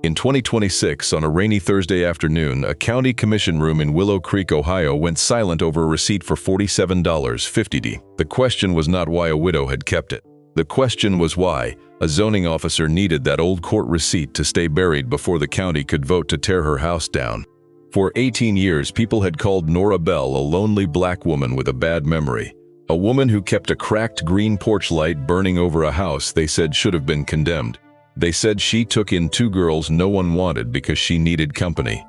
In 2026, on a rainy Thursday afternoon, a county commission room in Willow Creek, Ohio went silent over a receipt for $47.50. The question was not why a widow had kept it. The question was why a zoning officer needed that old court receipt to stay buried before the county could vote to tear her house down. For 18 years, people had called Nora Bell a lonely black woman with a bad memory. A woman who kept a cracked green porch light burning over a house they said should have been condemned. They said she took in 2 girls no one wanted because she needed company.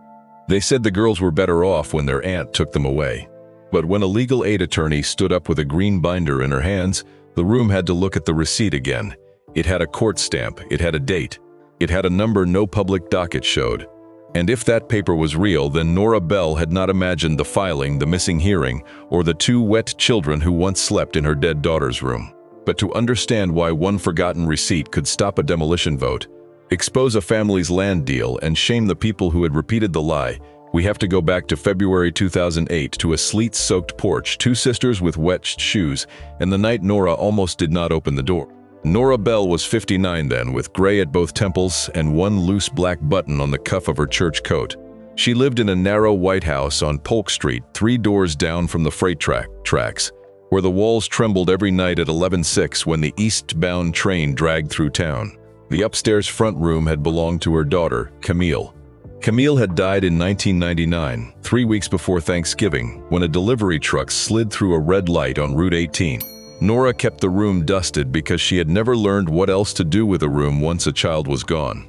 They said the girls were better off when their aunt took them away. But when a legal aid attorney stood up with a green binder in her hands, the room had to look at the receipt again. It had a court stamp, it had a date, it had a number no public docket showed. And if that paper was real, then Nora Bell had not imagined the filing, the missing hearing, or the 2 wet children who once slept in her dead daughter's room. But to understand why one forgotten receipt could stop a demolition vote, expose a family's land deal, and shame the people who had repeated the lie, we have to go back to February 2008 to a sleet-soaked porch, 2 sisters with wet shoes, and the night Nora almost did not open the door. Nora Bell was 59 then, with gray at both temples and 1 loose black button on the cuff of her church coat. She lived in a narrow white house on Polk Street, 3 doors down from the freight tracks, where the walls trembled every night at 11:06 when the eastbound train dragged through town. The upstairs front room had belonged to her daughter, Camille. Camille had died in 1999, 3 weeks before Thanksgiving, when a delivery truck slid through a red light on Route 18. Nora kept the room dusted because she had never learned what else to do with a room once a child was gone.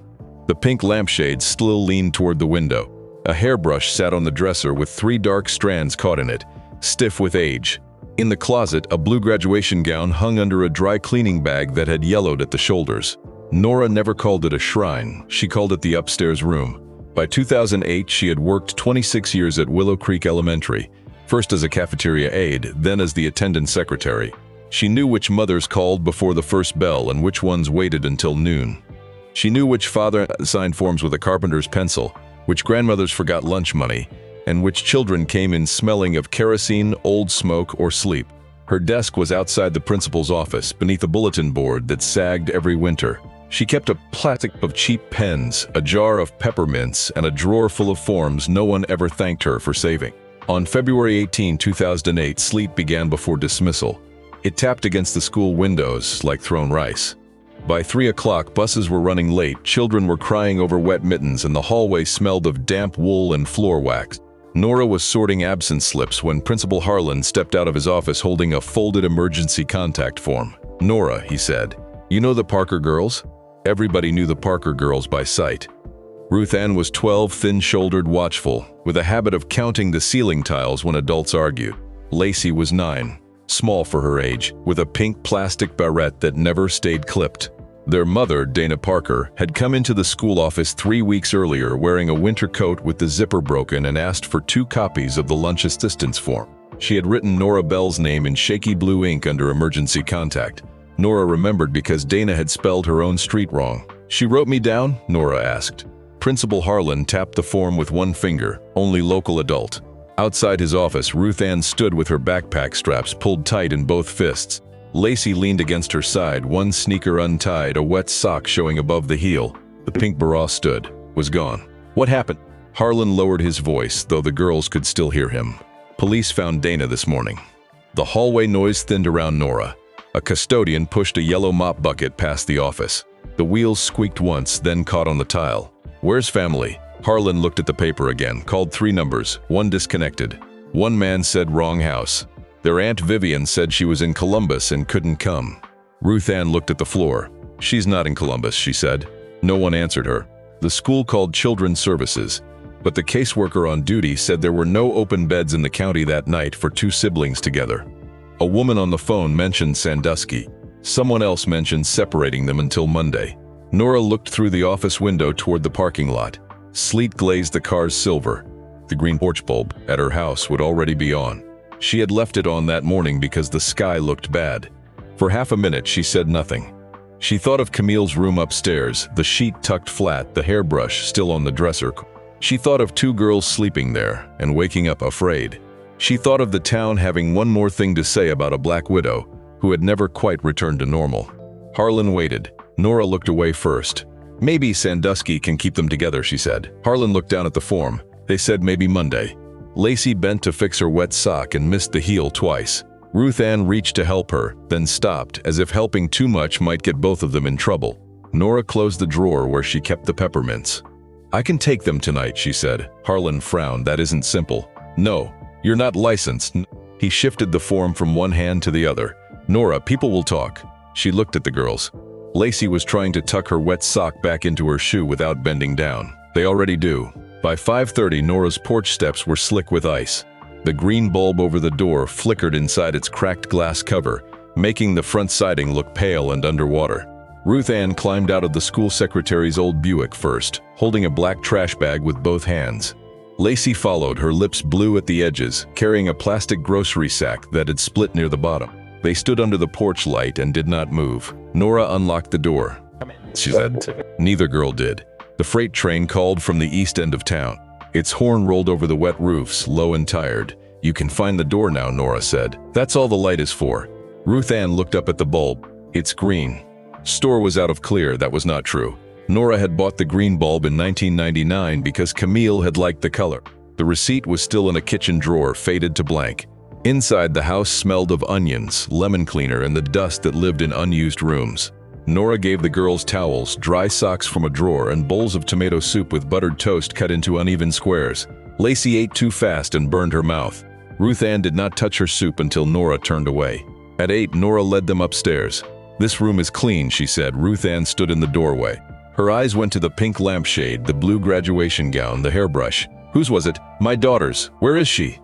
The pink lampshade still leaned toward the window. A hairbrush sat on the dresser with 3 dark strands caught in it, stiff with age. In the closet, a blue graduation gown hung under a dry cleaning bag that had yellowed at the shoulders. Nora never called it a shrine, she called it the upstairs room. By 2008, she had worked 26 years at Willow Creek Elementary, first as a cafeteria aide, then as the attendant secretary. She knew which mothers called before the first bell and which ones waited until noon. She knew which father signed forms with a carpenter's pencil, which grandmothers forgot lunch money, and which children came in smelling of kerosene, old smoke, or sleep. Her desk was outside the principal's office, beneath a bulletin board that sagged every winter. She kept a plastic of cheap pens, a jar of peppermints, and a drawer full of forms no one ever thanked her for saving. On February 18, 2008, sleet began before dismissal. It tapped against the school windows like thrown rice. By 3 o'clock, buses were running late, children were crying over wet mittens, and the hallway smelled of damp wool and floor wax. Nora was sorting absence slips when Principal Harlan stepped out of his office holding a folded emergency contact form. "Nora," he said, "you know the Parker girls?" Everybody knew the Parker girls by sight. Ruth Ann was 12, thin-shouldered, watchful, with a habit of counting the ceiling tiles when adults argued. Lacey was 9, small for her age, with a pink plastic barrette that never stayed clipped. Their mother, Dana Parker, had come into the school office 3 weeks earlier wearing a winter coat with the zipper broken and asked for 2 copies of the lunch assistance form. She had written Nora Bell's name in shaky blue ink under emergency contact. Nora remembered because Dana had spelled her own street wrong. "She wrote me down?" Nora asked. Principal Harlan tapped the form with 1 finger, only local adult. Outside his office, Ruth Ann stood with her backpack straps pulled tight in both fists. Lacey leaned against her side, 1 sneaker untied, a wet sock showing above the heel. The pink bra was gone. "What happened?" Harlan lowered his voice, though the girls could still hear him. "Police found Dana this morning." The hallway noise thinned around Nora. A custodian pushed a yellow mop bucket past the office. The wheels squeaked once, then caught on the tile. "Where's family?" Harlan looked at the paper again, called 3 numbers, 1 disconnected. 1 man said wrong house. Their Aunt Vivian said she was in Columbus and couldn't come. Ruth Ann looked at the floor. "She's not in Columbus," she said. No one answered her. The school called Children's Services, but the caseworker on duty said there were no open beds in the county that night for 2 siblings together. A woman on the phone mentioned Sandusky. Someone else mentioned separating them until Monday. Nora looked through the office window toward the parking lot. Sleet glazed the car's silver. The green porch bulb at her house would already be on. She had left it on that morning because the sky looked bad. For half a minute, she said nothing. She thought of Camille's room upstairs, the sheet tucked flat, the hairbrush still on the dresser. She thought of 2 girls sleeping there and waking up afraid. She thought of the town having one more thing to say about a black widow who had never quite returned to normal. Harlan waited. Nora looked away first. Maybe Sandusky can keep them together, she said. Harlan looked down at the form. They said maybe Monday. Lacey bent to fix her wet sock and missed the heel twice. Ruth Ann reached to help her, then stopped, as if helping too much might get both of them in trouble. Nora closed the drawer where she kept the peppermints. I can take them tonight, she said. Harlan frowned. That isn't simple. No, you're not licensed. He shifted the form from one hand to the other. Nora, people will talk. She looked at the girls. Lacey was trying to tuck her wet sock back into her shoe without bending down. They already do. By 5:30, Nora's porch steps were slick with ice. The green bulb over the door flickered inside its cracked glass cover, making the front siding look pale and underwater. Ruth Ann climbed out of the school secretary's old Buick first, holding a black trash bag with both hands. Lacey followed, her lips blue at the edges, carrying a plastic grocery sack that had split near the bottom. They stood under the porch light and did not move. Nora unlocked the door. "Come in," she said. Neither girl did. The freight train called from the east end of town. Its horn rolled over the wet roofs, low and tired. You can find the door now, Nora said. That's all the light is for. Ruth Ann looked up at the bulb. It's green. Store was out of clear. That was not true. Nora had bought the green bulb in 1999 because Camille had liked the color. The receipt was still in a kitchen drawer, faded to blank. Inside, the house smelled of onions, lemon cleaner, and the dust that lived in unused rooms. Nora gave the girls towels, dry socks from a drawer, and bowls of tomato soup with buttered toast cut into uneven squares. Lacey ate too fast and burned her mouth. Ruth Ann did not touch her soup until Nora turned away. At 8, Nora led them upstairs. This room is clean, she said. Ruth Ann stood in the doorway. Her eyes went to the pink lampshade, the blue graduation gown, the hairbrush. Whose was it? My daughter's. Where is she?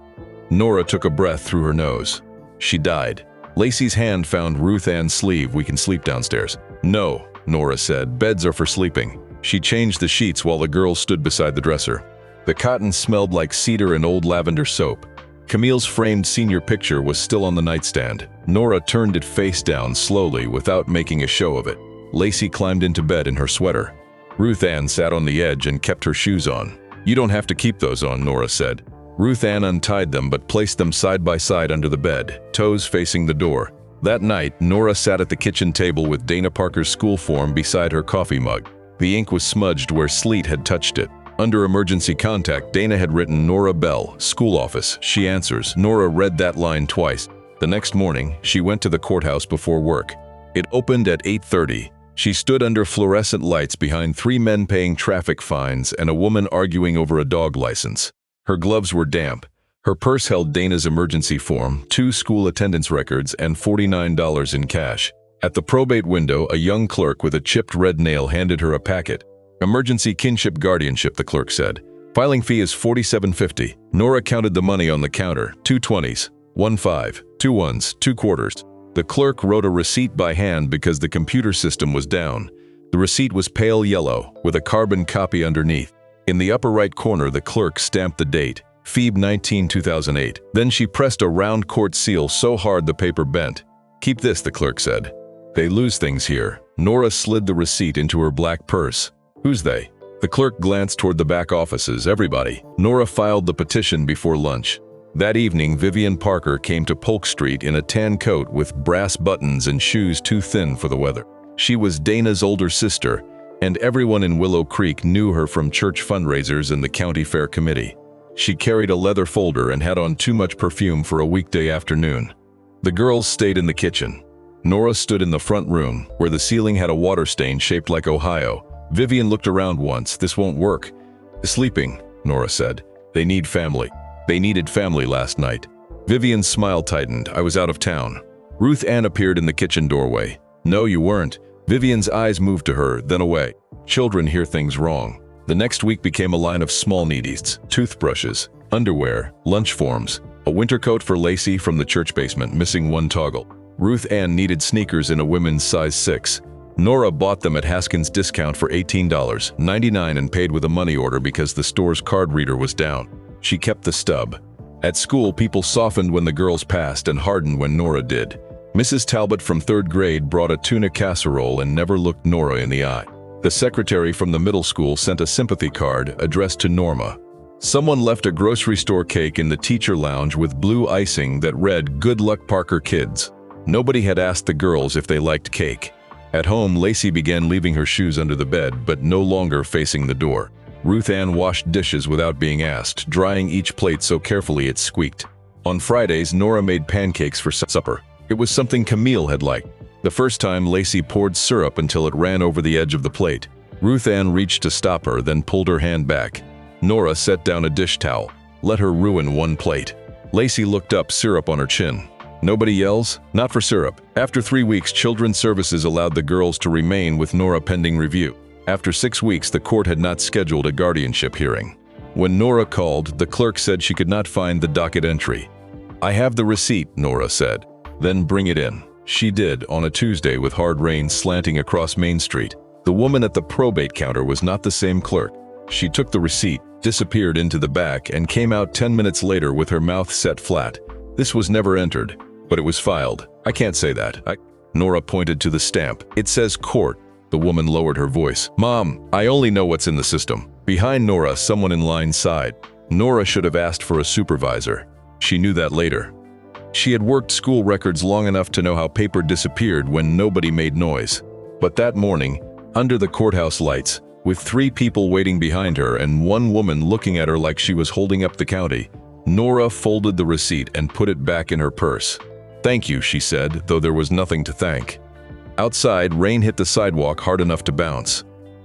Nora took a breath through her nose. She died. Lacey's hand found Ruth Ann's sleeve. We can sleep downstairs. No, Nora said. Beds are for sleeping. She changed the sheets while the girls stood beside the dresser. The cotton smelled like cedar and old lavender soap. Camille's framed senior picture was still on the nightstand. Nora turned it face down slowly without making a show of it. Lacey climbed into bed in her sweater. Ruth Ann sat on the edge and kept her shoes on. You don't have to keep those on, Nora said. Ruth Ann untied them but placed them side by side under the bed, toes facing the door. That night, Nora sat at the kitchen table with Dana Parker's school form beside her coffee mug. The ink was smudged where sleet had touched it. Under emergency contact, Dana had written Nora Bell, school office. She answers. Nora read that line twice. The next morning, she went to the courthouse before work. It opened at 8:30. She stood under fluorescent lights behind 3 men paying traffic fines and a woman arguing over a dog license. Her gloves were damp. Her purse held Dana's emergency form, 2 school attendance records, and $49 in cash. At the probate window, a young clerk with a chipped red nail handed her a packet. Emergency kinship guardianship, the clerk said. Filing fee is $47.50. Nora counted the money on the counter. 2 20s, 1 5, 2 1s, 2 quarters. The clerk wrote a receipt by hand because the computer system was down. The receipt was pale yellow, with a carbon copy underneath. In the upper right corner, the clerk stamped the date, Feb 19, 2008. Then she pressed a round court seal so hard the paper bent. Keep this, the clerk said. They lose things here. Nora slid the receipt into her black purse. Who's they? The clerk glanced toward the back offices. Everybody. Nora filed the petition before lunch. That evening, Vivian Parker came to Polk Street in a tan coat with brass buttons and shoes too thin for the weather. She was Dana's older sister, and everyone in Willow Creek knew her from church fundraisers and the county fair committee. She carried a leather folder and had on too much perfume for a weekday afternoon. The girls stayed in the kitchen. Nora stood in the front room, where the ceiling had a water stain shaped like Ohio. Vivian looked around once. This won't work. Sleeping, Nora said. They need family. They needed family last night. Vivian's smile tightened. I was out of town. Ruth Ann appeared in the kitchen doorway. No, you weren't. Vivian's eyes moved to her, then away. Children hear things wrong. The next week became a line of small needies, toothbrushes, underwear, lunch forms, a winter coat for Lacey from the church basement, missing 1 toggle. Ruth Ann needed sneakers in a women's size 6. Nora bought them at Haskins discount for $18.99 and paid with a money order because the store's card reader was down. She kept the stub. At school, people softened when the girls passed and hardened when Nora did. Mrs. Talbot from 3rd grade brought a tuna casserole and never looked Nora in the eye. The secretary from the middle school sent a sympathy card addressed to Norma. Someone left a grocery store cake in the teacher lounge with blue icing that read, "Good luck, Parker kids." Nobody had asked the girls if they liked cake. At home, Lacey began leaving her shoes under the bed, but no longer facing the door. Ruth Ann washed dishes without being asked, drying each plate so carefully it squeaked. On Fridays, Nora made pancakes for supper. It was something Camille had liked. The first time, Lacey poured syrup until it ran over the edge of the plate. Ruth Ann reached to stop her, then pulled her hand back. Nora set down a dish towel. Let her ruin one plate. Lacey looked up, syrup on her chin. Nobody yells? Not for syrup. After 3 weeks, Children's Services allowed the girls to remain with Nora pending review. After 6 weeks, the court had not scheduled a guardianship hearing. When Nora called, the clerk said she could not find the docket entry. "I have the receipt," Nora said. "Then bring it in." She did, on a Tuesday with hard rain slanting across Main Street. The woman at the probate counter was not the same clerk. She took the receipt, disappeared into the back, and came out 10 minutes later with her mouth set flat. "This was never entered, but it was filed." "I can't say that." Nora pointed to the stamp. "It says court." The woman lowered her voice. "Mom, I only know what's in the system." Behind Nora, someone in line sighed. Nora should have asked for a supervisor. She knew that later. She had worked school records long enough to know how paper disappeared when nobody made noise. But that morning, under the courthouse lights, with 3 people waiting behind her and one woman looking at her like she was holding up the county, Nora folded the receipt and put it back in her purse. "Thank you," she said, though there was nothing to thank. Outside, rain hit the sidewalk hard enough to bounce.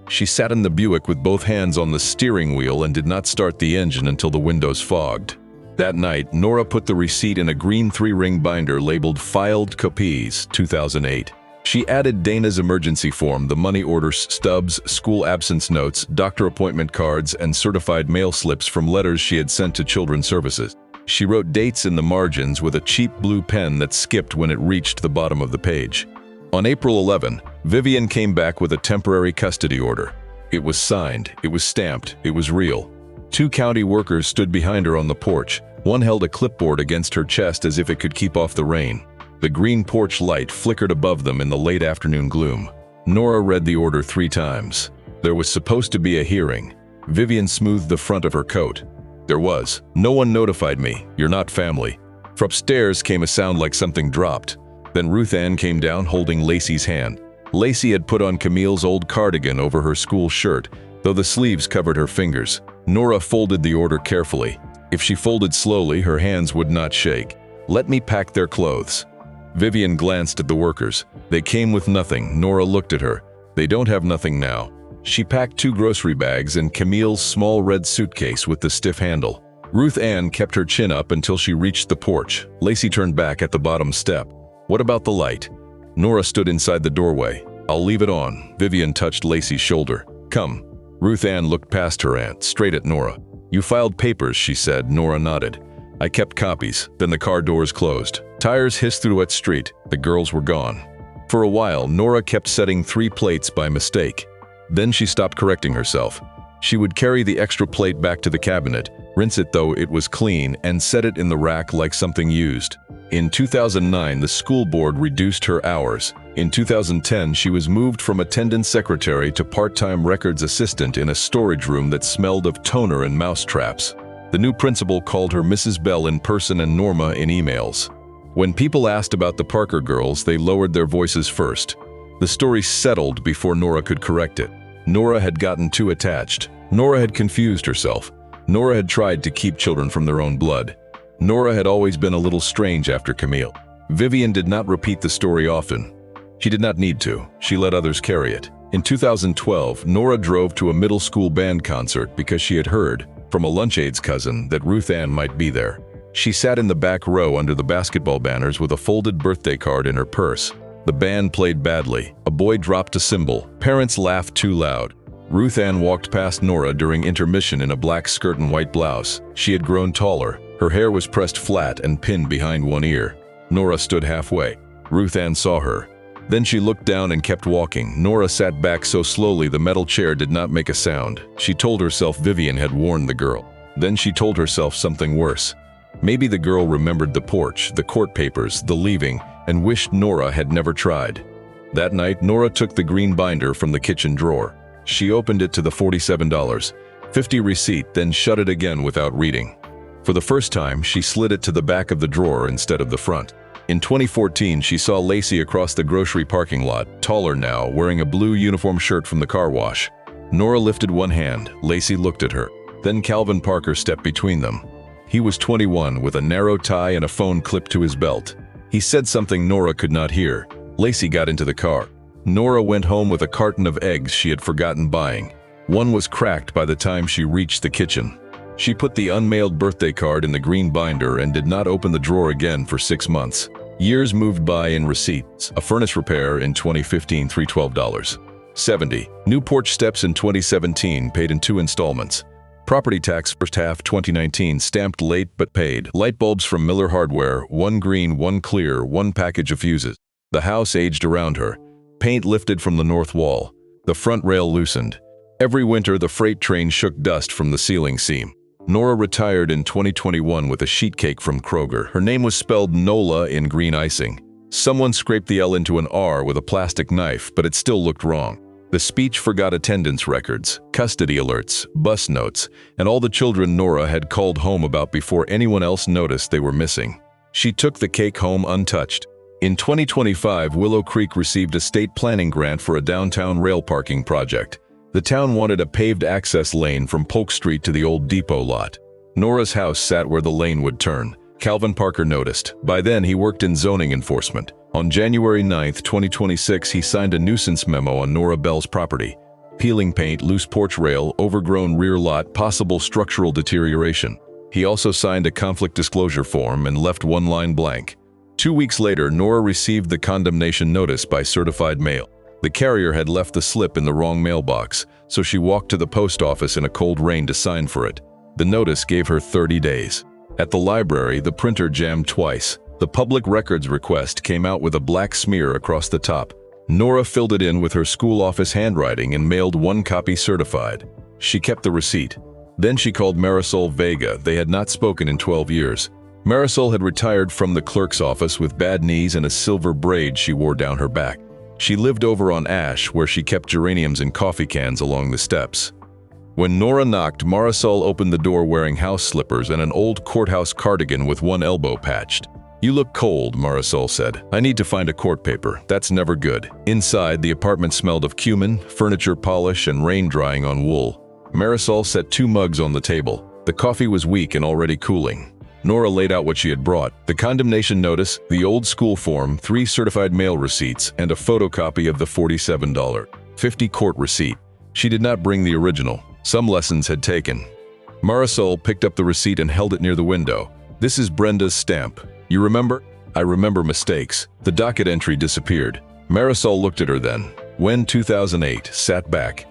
She sat in the Buick with both hands on the steering wheel and did not start the engine until the windows fogged. That night, Nora put the receipt in a green 3-ring binder labeled Filed Copies, 2008. She added Dana's emergency form, the money orders, stubs, school absence notes, doctor appointment cards, and certified mail slips from letters she had sent to Children's Services. She wrote dates in the margins with a cheap blue pen that skipped when it reached the bottom of the page. On April 11, Vivian came back with a temporary custody order. It was signed, it was stamped, it was real. 2 county workers stood behind her on the porch. One held a clipboard against her chest as if it could keep off the rain. The green porch light flickered above them in the late afternoon gloom. Nora read the order 3 times. There was supposed to be a hearing. Vivian smoothed the front of her coat. There was. "No one notified me. You're not family." From upstairs came a sound like something dropped. Then Ruth Ann came down holding Lacey's hand. Lacey had put on Camille's old cardigan over her school shirt, though the sleeves covered her fingers. Nora folded the order carefully. If she folded slowly, her hands would not shake. "Let me pack their clothes." Vivian glanced at the workers. They came with nothing. Nora looked at her. "They don't have nothing now." She packed 2 grocery bags and Camille's small red suitcase with the stiff handle. Ruth Ann kept her chin up until she reached the porch. Lacey turned back at the bottom step. "What about the light?" Nora stood inside the doorway. "I'll leave it on." Vivian touched Lacey's shoulder. "Come." Ruth Ann looked past her aunt, straight at Nora. "You filed papers," she said. Nora nodded. "I kept copies." Then the car doors closed. Tires hissed through wet street. The girls were gone. For a while, Nora kept setting 3 plates by mistake. Then she stopped correcting herself. She would carry the extra plate back to the cabinet, rinse it though it was clean, and set it in the rack like something used. In 2009, the school board reduced her hours. In 2010, she was moved from attendant secretary to part-time records assistant in a storage room that smelled of toner and mouse traps. The new principal called her Mrs. Bell in person and Norma in emails. When people asked about the Parker girls, they lowered their voices first. The story settled before Nora could correct it. Nora had gotten too attached. Nora had confused herself. Nora had tried to keep children from their own blood. Nora had always been a little strange after Camille. Vivian did not repeat the story often. She did not need to. She let others carry it. In 2012, Nora drove to a middle school band concert because she had heard, from a lunch aide's cousin, that Ruth Ann might be there. She sat in the back row under the basketball banners with a folded birthday card in her purse. The band played badly. A boy dropped a cymbal. Parents laughed too loud. Ruth Ann walked past Nora during intermission in a black skirt and white blouse. She had grown taller. Her hair was pressed flat and pinned behind one ear. Nora stood halfway. Ruth Ann saw her. Then she looked down and kept walking. Nora sat back so slowly the metal chair did not make a sound. She told herself Vivian had warned the girl. Then she told herself something worse. Maybe the girl remembered the porch, the court papers, the leaving, and wished Nora had never tried. That night, Nora took the green binder from the kitchen drawer. She opened it to the $47.50 receipt, then shut it again without reading. For the first time, she slid it to the back of the drawer instead of the front. In 2014, she saw Lacey across the grocery parking lot, taller now, wearing a blue uniform shirt from the car wash. Nora lifted one hand. Lacey looked at her. Then Calvin Parker stepped between them. He was 21, with a narrow tie and a phone clipped to his belt. He said something Nora could not hear. Lacey got into the car. Nora went home with a carton of eggs she had forgotten buying. One was cracked by the time she reached the kitchen. She put the unmailed birthday card in the green binder and did not open the drawer again for 6 months. Years moved by in receipts. A furnace repair in 2015, $312.70. New porch steps in 2017, paid in 2 installments. Property tax first half 2019, stamped late but paid. Light bulbs from Miller Hardware, 1 green, 1 clear, 1 package of fuses. The house aged around her. Paint lifted from the north wall. The front rail loosened. Every winter, the freight train shook dust from the ceiling seam. Nora retired in 2021 with a sheet cake from Kroger. Her name was spelled Nola in green icing. Someone scraped the L into an R with a plastic knife, but it still looked wrong. The speech forgot attendance records, custody alerts, bus notes, and all the children Nora had called home about before anyone else noticed they were missing. She took the cake home untouched. In 2025, Willow Creek received a state planning grant for a downtown rail parking project. The town wanted a paved access lane from Polk Street to the old depot lot. Nora's house sat where the lane would turn. Calvin Parker noticed. By then, he worked in zoning enforcement. On January 9, 2026, he signed a nuisance memo on Nora Bell's property. Peeling paint, loose porch rail, overgrown rear lot, possible structural deterioration. He also signed a conflict disclosure form and left one line blank. 2 weeks later, Nora received the condemnation notice by certified mail. The carrier had left the slip in the wrong mailbox, so she walked to the post office in a cold rain to sign for it. The notice gave her 30 days. At the library, the printer jammed twice. The public records request came out with a black smear across the top. Nora filled it in with her school office handwriting and mailed 1 copy certified. She kept the receipt. Then she called Marisol Vega. They had not spoken in 12 years. Marisol had retired from the clerk's office with bad knees and a silver braid she wore down her back. She lived over on Ash, where she kept geraniums in coffee cans along the steps. When Nora knocked, Marisol opened the door wearing house slippers and an old courthouse cardigan with one elbow patched. "You look cold," Marisol said. "I need to find a court paper. That's never good." Inside, the apartment smelled of cumin, furniture polish, and rain drying on wool. Marisol set 2 mugs on the table. The coffee was weak and already cooling. Nora laid out what she had brought: the condemnation notice, the old school form, 3 certified mail receipts, and a photocopy of the $47.50 court receipt. She did not bring the original. Some lessons had taken. Marisol picked up the receipt and held it near the window. "This is Brenda's stamp. You remember?" "I remember mistakes." The docket entry disappeared. Marisol looked at her then. "When 2008, sat back.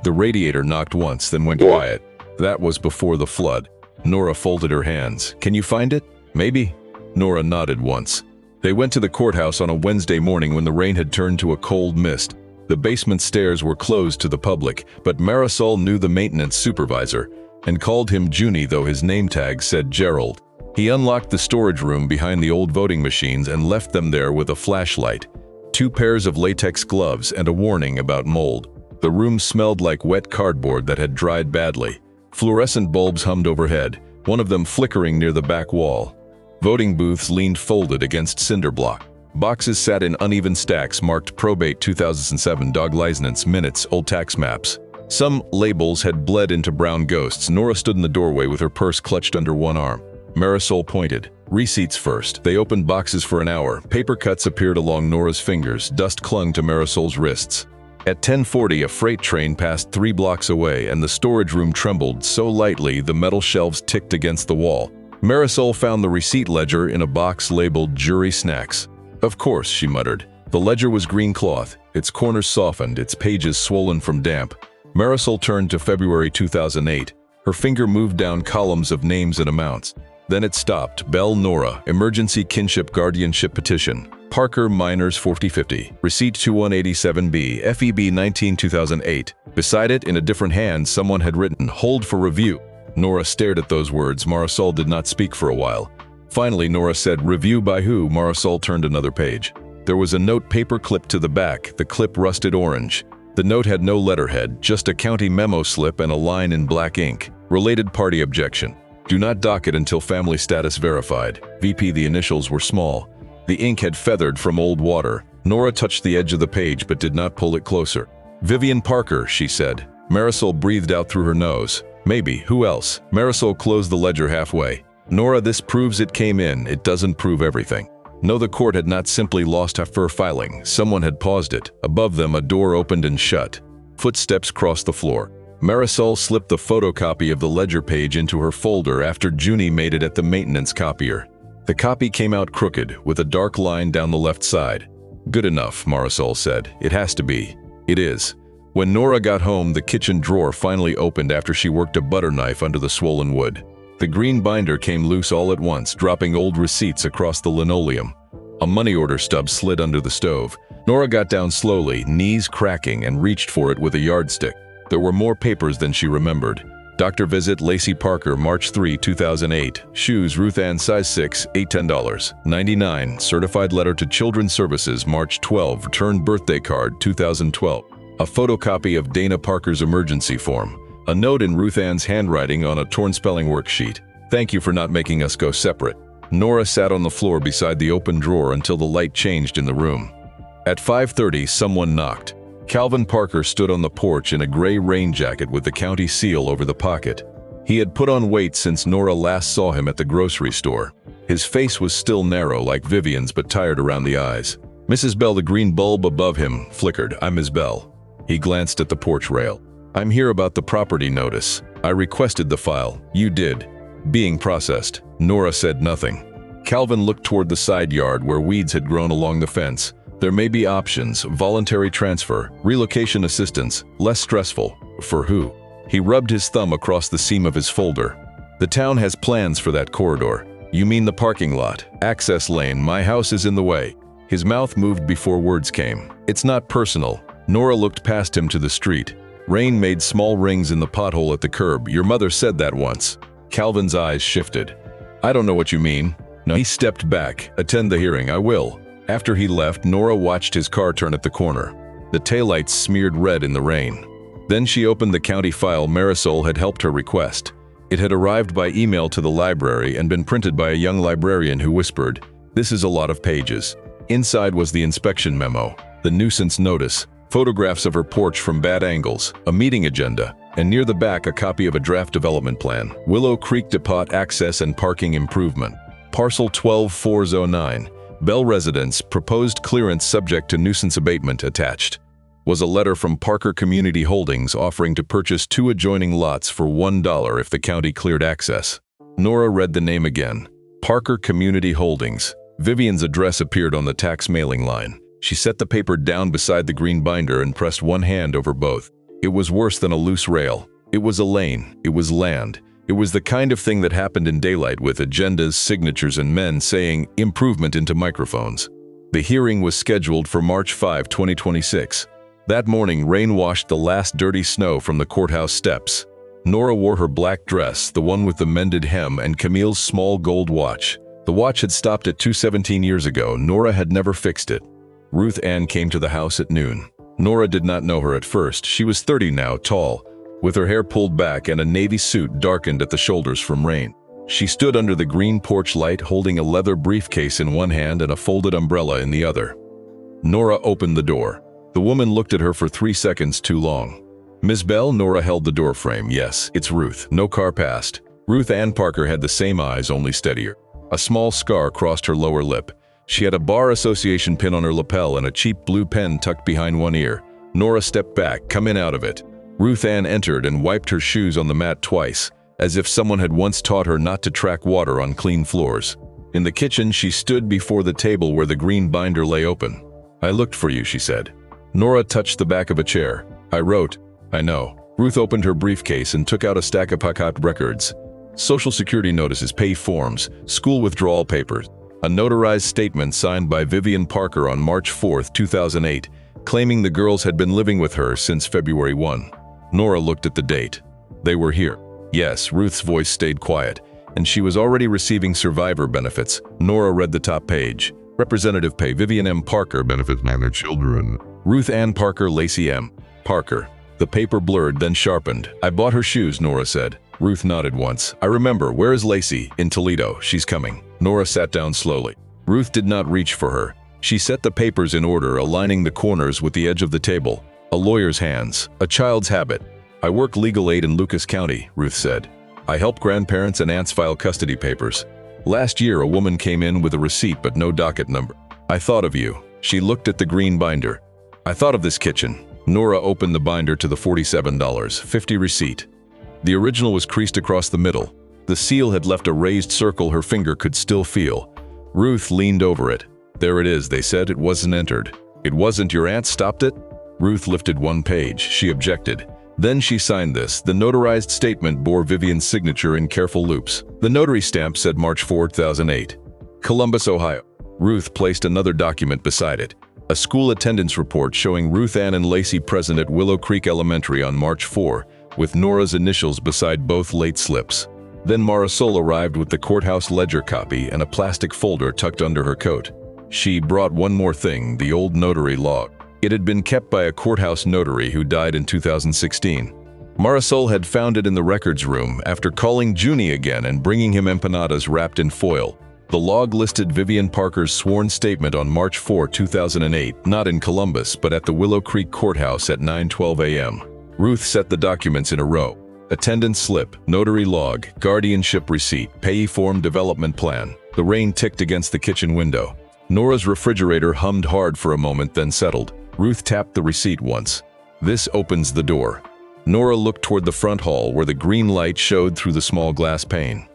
The radiator knocked once, then went quiet. That was before the flood." Nora folded her hands. "Can you find it?" "Maybe." Nora nodded once. They went to the courthouse on a Wednesday morning when the rain had turned to a cold mist. The basement stairs were closed to the public, but Marisol knew the maintenance supervisor and called him Junie, though his name tag said Gerald. He unlocked the storage room behind the old voting machines and left them there with a flashlight, 2 pairs of latex gloves, and a warning about mold. The room smelled like wet cardboard that had dried badly. Fluorescent bulbs hummed overhead, one of them flickering near the back wall. Voting booths leaned folded against cinder block. Boxes sat in uneven stacks marked probate 2007, dog license, minutes, old tax maps. Some labels had bled into brown ghosts. Nora stood in the doorway with her purse clutched under one arm. Marisol pointed. "Receipts first." They opened boxes for an hour. Paper cuts appeared along Nora's fingers. Dust clung to Marisol's wrists. At 10:40, a freight train passed 3 blocks away, and the storage room trembled so lightly the metal shelves ticked against the wall. Marisol found the receipt ledger in a box labeled Jury Snacks. "Of course," she muttered. The ledger was green cloth, its corners softened, its pages swollen from damp. Marisol turned to February 2008. Her finger moved down columns of names and amounts. Then it stopped. Bell Nora, emergency kinship guardianship petition. Parker minors 4050. Receipt 2187B, FEB 19-2008. Beside it, in a different hand, someone had written, "Hold for review." Nora stared at those words. Marisol did not speak for a while. Finally, Nora said, "Review by who?" Marisol turned another page. There was a note paper clipped to the back, the clip rusted orange. The note had no letterhead, just a county memo slip and a line in black ink. Related party objection. Do not docket until family status verified. VP, the initials were small. The ink had feathered from old water. Nora touched the edge of the page but did not pull it closer. "Vivian Parker," she said. Marisol breathed out through her nose. "Maybe, who else?" Marisol closed the ledger halfway. "Nora, this proves it came in. It doesn't prove everything." No, the court had not simply lost her filing. Someone had paused it. Above them, a door opened and shut. Footsteps crossed the floor. Marisol slipped the photocopy of the ledger page into her folder after Junie made it at the maintenance copier. The copy came out crooked, with a dark line down the left side. "Good enough," Marisol said. "It has to be." "It is." When Nora got home, the kitchen drawer finally opened after she worked a butter knife under the swollen wood. The green binder came loose all at once, dropping old receipts across the linoleum. A money order stub slid under the stove. Nora got down slowly, knees cracking, and reached for it with a yardstick. There were more papers than she remembered. Doctor visit Lacey Parker, March 3, 2008. Shoes, Ruth Ann, size 6, $8, $10. 99. Certified letter to Children's Services, March 12. Returned birthday card, 2012. A photocopy of Dana Parker's emergency form. A note in Ruth Ann's handwriting on a torn spelling worksheet. "Thank you for not making us go separate." Nora sat on the floor beside the open drawer until the light changed in the room. At 5:30, someone knocked. Calvin Parker stood on the porch in a gray rain jacket with the county seal over the pocket. He had put on weight since Nora last saw him at the grocery store. His face was still narrow like Vivian's but tired around the eyes. "Mrs. Bell," the green bulb above him flickered. "I'm Ms. Bell." He glanced at the porch rail. "I'm here about the property notice. I requested the file. You did." "Being processed." Nora said nothing. Calvin looked toward the side yard where weeds had grown along the fence. "There may be options: voluntary transfer, relocation assistance, less stressful." "For who?" He rubbed his thumb across the seam of his folder. "The town has plans for that corridor." "You mean the parking lot? Access lane. My house is in the way." His mouth moved before words came. "It's not personal." Nora looked past him to the street. Rain made small rings in the pothole at the curb. "Your mother said that once." Calvin's eyes shifted. "I don't know what you mean." No. He stepped back. "Attend the hearing." "I will." After he left, Nora watched his car turn at the corner. The taillights smeared red in the rain. Then she opened the county file Marisol had helped her request. It had arrived by email to the library and been printed by a young librarian who whispered, "This is a lot of pages." Inside was the inspection memo, the nuisance notice, photographs of her porch from bad angles, a meeting agenda, and near the back a copy of a draft development plan, Willow Creek Depot Access and Parking Improvement. Parcel 12409. Bell Residence, proposed clearance subject to nuisance abatement attached. Was a letter from Parker Community Holdings offering to purchase 2 adjoining lots for $1 if the county cleared access. Nora read the name again. Parker Community Holdings. Vivian's address appeared on the tax mailing line. She set the paper down beside the green binder and pressed one hand over both. It was worse than a loose rail. It was a lane. It was land. It was the kind of thing that happened in daylight with agendas, signatures, and men saying improvement into microphones. The hearing was scheduled for March 5, 2026. That morning, rain washed the last dirty snow from the courthouse steps. Nora wore her black dress, the one with the mended hem, and Camille's small gold watch. The watch had stopped at 2:17 years ago. Nora had never fixed it. Ruth Ann came to the house at noon. Nora did not know her at first. She was 30 now, tall, with her hair pulled back and a navy suit darkened at the shoulders from rain. She stood under the green porch light holding a leather briefcase in one hand and a folded umbrella in the other. Nora opened the door. The woman looked at her for 3 seconds too long. "Ms. Bell?" Nora held the door frame. "Yes, it's Ruth." No car passed. Ruth Ann Parker had the same eyes, only steadier. A small scar crossed her lower lip. She had a Bar Association pin on her lapel and a cheap blue pen tucked behind one ear. Nora stepped back. "Come in out of it." Ruth Ann entered and wiped her shoes on the mat twice, as if someone had once taught her not to track water on clean floors. In the kitchen, she stood before the table where the green binder lay open. "I looked for you," she said. Nora touched the back of a chair. "I wrote." "I know." Ruth opened her briefcase and took out a stack of Pacat records. Social Security notices, pay forms, school withdrawal papers. A notarized statement signed by Vivian Parker on March 4, 2008, claiming the girls had been living with her since February 1. Nora looked at the date. They were here. Yes, Ruth's voice stayed quiet, and she was already receiving survivor benefits. Nora read the top page. Representative pay, Vivian M. Parker, benefits and their children. Ruth Ann Parker, Lacey M. Parker. The paper blurred, then sharpened. "I bought her shoes," Nora said. Ruth nodded once. "I remember. Where is Lacey?" "In Toledo. She's coming." Nora sat down slowly. Ruth did not reach for her. She set the papers in order, aligning the corners with the edge of the table. A lawyer's hands, a child's habit. I work legal aid in Lucas County, Ruth said. I help grandparents and aunts file custody papers. Last year, a woman came in with a receipt but no docket number. I thought of you. She looked at the green binder. I thought of this kitchen. Nora opened the binder to the $47.50 receipt. The original was creased across the middle. The seal had left a raised circle her finger could still feel. Ruth leaned over it. There it is, they said. It wasn't entered. It wasn't. Your aunt stopped it? Ruth lifted one page. She objected. Then she signed this. The notarized statement bore Vivian's signature in careful loops. The notary stamp said March 4, 2008. Columbus, Ohio. Ruth placed another document beside it. A school attendance report showing Ruth Ann and Lacey present at Willow Creek Elementary on March 4, with Nora's initials beside both late slips. Then Marisol arrived with the courthouse ledger copy and a plastic folder tucked under her coat. She brought one more thing, the old notary log. It had been kept by a courthouse notary who died in 2016. Marisol had found it in the records room after calling Junie again and bringing him empanadas wrapped in foil. The log listed Vivian Parker's sworn statement on March 4, 2008, not in Columbus, but at the Willow Creek Courthouse at 9:12 a.m. Ruth set the documents in a row. Attendance slip, notary log, guardianship receipt, payee form development plan. The rain ticked against the kitchen window. Nora's refrigerator hummed hard for a moment, then settled. Ruth tapped the receipt once. This opens the door. Nora looked toward the front hall where the green light showed through the small glass pane.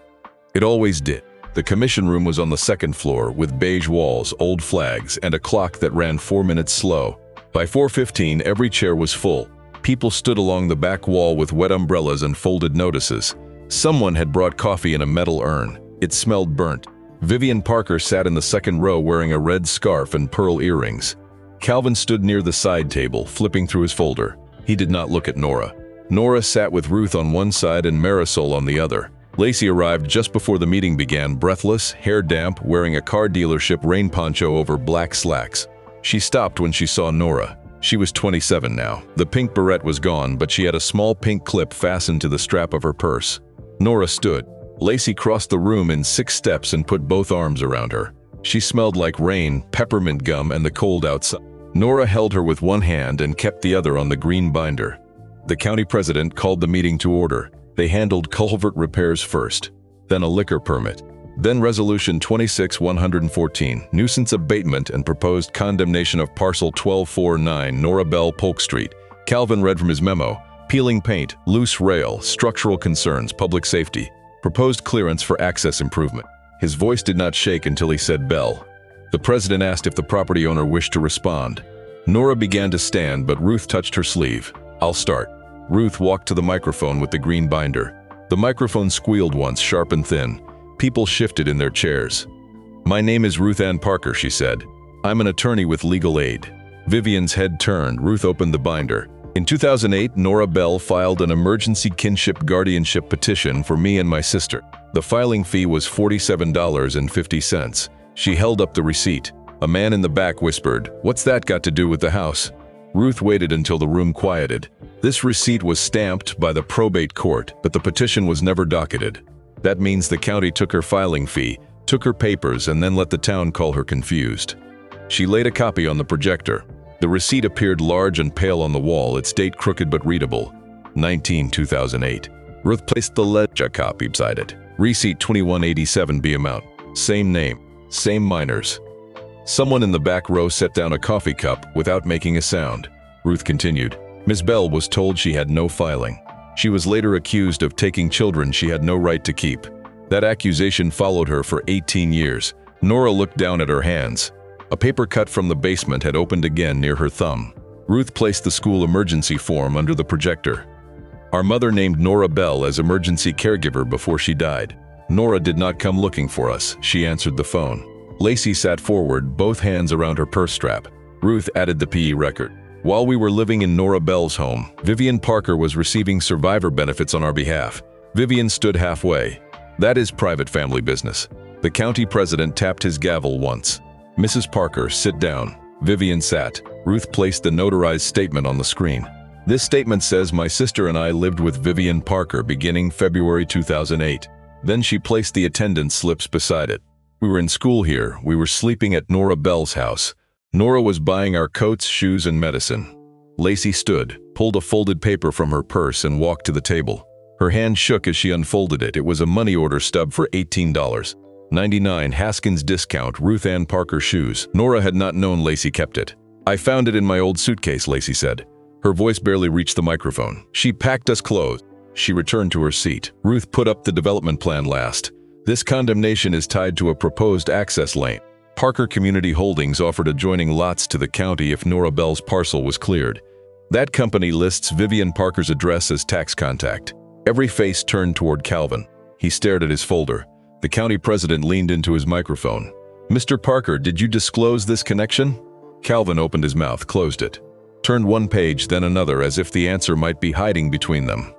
It always did. The commission room was on the second floor with beige walls, old flags, and a clock that ran 4 minutes slow. By 4:15, every chair was full. People stood along the back wall with wet umbrellas and folded notices. Someone had brought coffee in a metal urn. It smelled burnt. Vivian Parker sat in the second row wearing a red scarf and pearl earrings. Calvin stood near the side table, flipping through his folder. He did not look at Nora. Nora sat with Ruth on one side and Marisol on the other. Lacey arrived just before the meeting began, breathless, hair damp, wearing a car dealership rain poncho over black slacks. She stopped when she saw Nora. She was 27 now. The pink beret was gone, but she had a small pink clip fastened to the strap of her purse. Nora stood. Lacey crossed the room in 6 steps and put both arms around her. She smelled like rain, peppermint gum, and the cold outside. Nora held her with one hand and kept the other on the green binder. The county president called the meeting to order. They handled culvert repairs first, then a liquor permit, then Resolution 26-114, nuisance abatement and proposed condemnation of parcel 1249 Nora Bell, Polk Street. Calvin read from his memo: peeling paint, loose rail, structural concerns, public safety, proposed clearance for access improvement. His voice did not shake until he said Bell. The president asked if the property owner wished to respond. Nora began to stand, but Ruth touched her sleeve. I'll start. Ruth walked to the microphone with the green binder. The microphone squealed once, sharp and thin. People shifted in their chairs. My name is Ruth Ann Parker, she said. I'm an attorney with legal aid. Vivian's head turned. Ruth opened the binder. In 2008, Nora Bell filed an emergency kinship guardianship petition for me and my sister. The filing fee was $47.50. She held up the receipt. A man in the back whispered, "What's that got to do with the house?" Ruth waited until the room quieted. This receipt was stamped by the probate court, but the petition was never docketed. That means the county took her filing fee, took her papers, and then let the town call her confused. She laid a copy on the projector. The receipt appeared large and pale on the wall, its date crooked but readable. 19-2008. Ruth placed the ledger copy beside it. Receipt 2187B amount. Same name. Same minors. Someone in the back row set down a coffee cup without making a sound. Ruth continued. Ms. Bell was told she had no filing. She was later accused of taking children she had no right to keep. That accusation followed her for 18 years. Nora looked down at her hands. A paper cut from the basement had opened again near her thumb. Ruth placed the school emergency form under the projector. Our mother named Nora Bell as emergency caregiver before she died. Nora did not come looking for us. She answered the phone. Lacey sat forward, both hands around her purse strap. Ruth added the PE record. While we were living in Nora Bell's home, Vivian Parker was receiving survivor benefits on our behalf. Vivian stood halfway. That is private family business. The county president tapped his gavel once. Mrs. Parker, sit down. Vivian sat. Ruth placed the notarized statement on the screen. This statement says my sister and I lived with Vivian Parker beginning February 2008. Then she placed the attendance slips beside it. We were in school here. We were sleeping at Nora Bell's house. Nora was buying our coats, shoes, and medicine. Lacey stood, pulled a folded paper from her purse, and walked to the table. Her hand shook as she unfolded it. It was a money order stub for $18.99 Haskins discount Ruth Ann Parker shoes. Nora had not known Lacey kept it. "I found it in my old suitcase," Lacey said. Her voice barely reached the microphone. "She packed us clothes." She returned to her seat. Ruth put up the development plan last. "This condemnation is tied to a proposed access lane. Parker Community Holdings offered adjoining lots to the county if Nora Bell's parcel was cleared. That company lists Vivian Parker's address as tax contact." Every face turned toward Calvin. He stared at his folder. The county president leaned into his microphone. "Mr. Parker, did you disclose this connection?" Calvin opened his mouth, closed it, turned one page, then another, as if the answer might be hiding between them.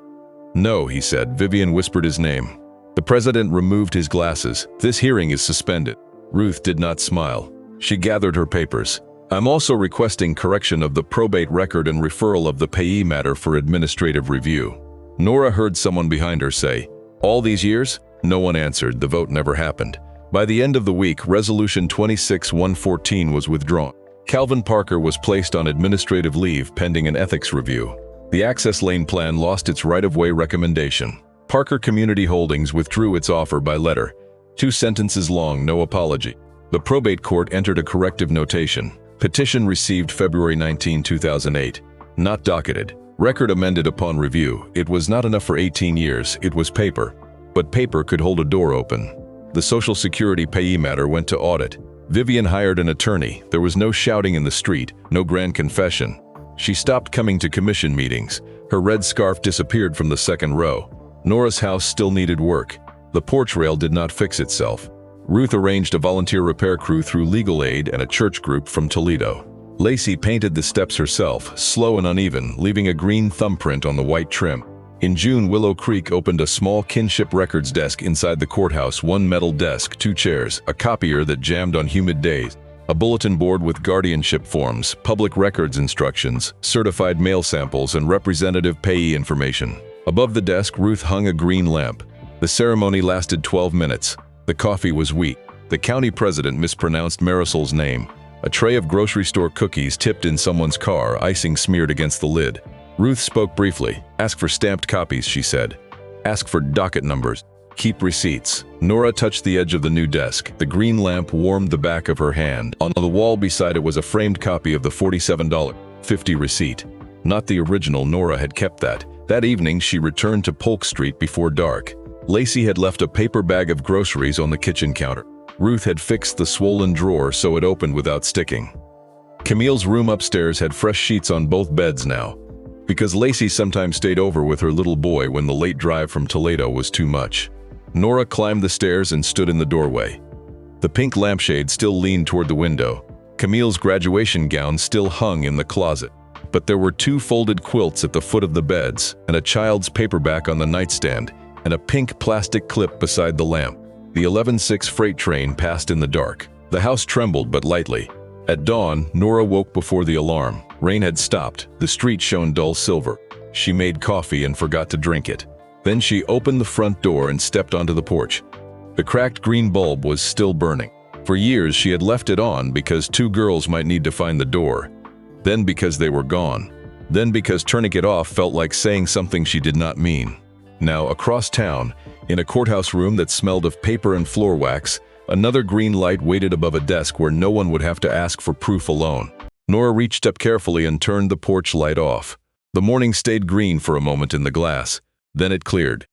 "No," he said. Vivian whispered his name. The president removed his glasses. "This hearing is suspended." Ruth did not smile. She gathered her papers. "I'm also requesting correction of the probate record and referral of the payee matter for administrative review." Nora heard someone behind her say, "All these years?" No one answered. The vote never happened. By the end of the week, Resolution 26-114 was withdrawn. Calvin Parker was placed on administrative leave pending an ethics review. The access lane plan lost its right-of-way recommendation. Parker Community Holdings withdrew its offer by letter. 2 sentences long, no apology. The probate court entered a corrective notation. Petition received February 19, 2008. Not docketed. Record amended upon review. It was not enough for 18 years. It was paper. But paper could hold a door open. The Social Security payee matter went to audit. Vivian hired an attorney. There was no shouting in the street, no grand confession. She stopped coming to commission meetings. Her red scarf disappeared from the second row. Nora's house still needed work. The porch rail did not fix itself. Ruth arranged a volunteer repair crew through legal aid and a church group from Toledo. Lacey painted the steps herself, slow and uneven, leaving a green thumbprint on the white trim. In June, Willow Creek opened a small kinship records desk inside the courthouse, 1 metal desk, 2 chairs, a copier that jammed on humid days, a bulletin board with guardianship forms, public records instructions, certified mail samples, and representative payee information. Above the desk, Ruth hung a green lamp. The ceremony lasted 12 minutes. The coffee was weak. The county president mispronounced Marisol's name. A tray of grocery store cookies tipped in someone's car, icing smeared against the lid. Ruth spoke briefly. "Ask for stamped copies," she said. "Ask for docket numbers. Keep receipts." Nora touched the edge of the new desk. The green lamp warmed the back of her hand. On the wall beside it was a framed copy of the $47.50 receipt. Not the original. Nora had kept that. That evening, she returned to Polk Street before dark. Lacey had left a paper bag of groceries on the kitchen counter. Ruth had fixed the swollen drawer so it opened without sticking. Camille's room upstairs had fresh sheets on both beds now, because Lacey sometimes stayed over with her little boy when the late drive from Toledo was too much. Nora climbed the stairs and stood in the doorway. The pink lampshade still leaned toward the window. Camille's graduation gown still hung in the closet. But there were 2 folded quilts at the foot of the beds, and a child's paperback on the nightstand, and a pink plastic clip beside the lamp. The 11:06 freight train passed in the dark. The house trembled but lightly. At dawn, Nora woke before the alarm. Rain had stopped. The street shone dull silver. She made coffee and forgot to drink it. Then she opened the front door and stepped onto the porch. The cracked green bulb was still burning. For years she had left it on because 2 girls might need to find the door. Then because they were gone. Then because turning it off felt like saying something she did not mean. Now, across town, in a courthouse room that smelled of paper and floor wax, another green light waited above a desk where no one would have to ask for proof alone. Nora reached up carefully and turned the porch light off. The morning stayed green for a moment in the glass. Then it cleared.